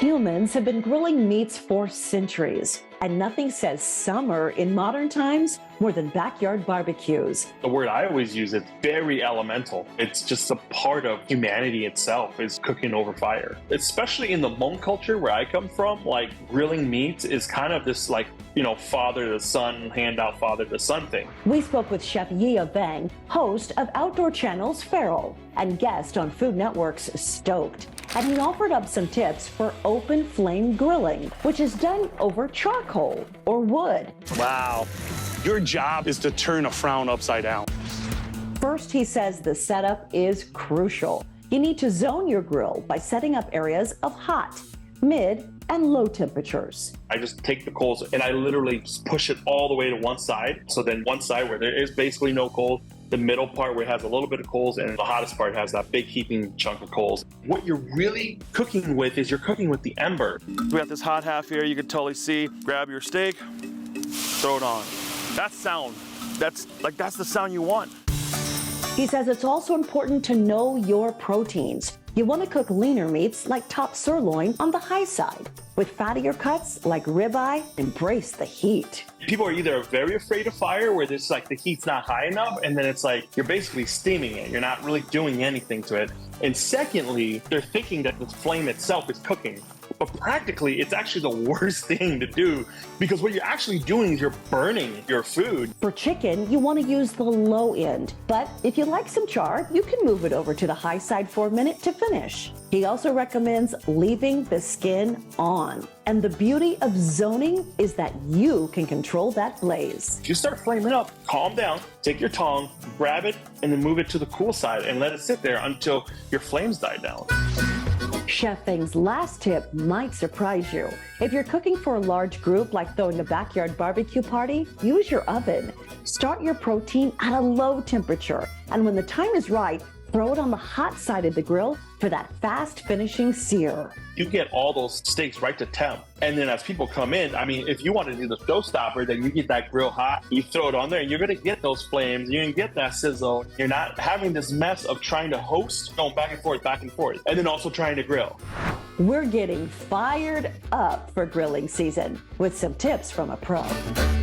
Humans have been grilling meats for centuries, and nothing says summer in modern times more than backyard barbecues. The word I always use is very elemental. It's just a part of humanity itself is cooking over fire. Especially in the Hmong culture where I come from, like grilling meats is kind of this father to son, handout father to son thing. We spoke with Chef Vang, host of Outdoor Channel's Feral, and guest on Food Network's Stoked. And he offered up some tips for open flame grilling, which is done over charcoal or wood. Wow. Your job is to turn a frown upside down. First, he says the setup is crucial. You need to zone your grill by setting up areas of hot, mid, and low temperatures. I just take the coals and I literally just push it all the way to one side. So then one side where there is basically no coals, the middle part where it has a little bit of coals, and the hottest part has that big heaping chunk of coals. What you're really cooking with is you're cooking with the ember. We got this hot half here, you can totally see. Grab your steak, throw it on. That sound, that's the sound you want. He says it's also important to know your proteins. You want to cook leaner meats like top sirloin on the high side. With fattier cuts like ribeye, embrace the heat. People are either very afraid of fire, where it's like the heat's not high enough, and then it's like you're basically steaming it. You're not really doing anything to it. And secondly, they're thinking that the flame itself is cooking. But practically, it's actually the worst thing to do, because what you're actually doing is you're burning your food. For chicken, you want to use the low end, but if you like some char, you can move it over to the high side for a minute to finish. He also recommends leaving the skin on. And the beauty of zoning is that you can control that blaze. If you start flaming up, calm down, take your tongue, grab it, and then move it to the cool side and let it sit there until your flames die down. Chef Vang's last tip might surprise you. If you're cooking for a large group, like throwing a backyard barbecue party, use your oven. Start your protein at a low temperature, and when the time is right, throw it on the hot side of the grill for that fast finishing sear. You get all those steaks right to temp. And then as people come in, I mean, if you want to do the showstopper, then you get that grill hot, you throw it on there, and you're going to get those flames, you're going to get that sizzle. You're not having this mess of trying to host, going back and forth, and then also trying to grill. We're getting fired up for grilling season with some tips from a pro.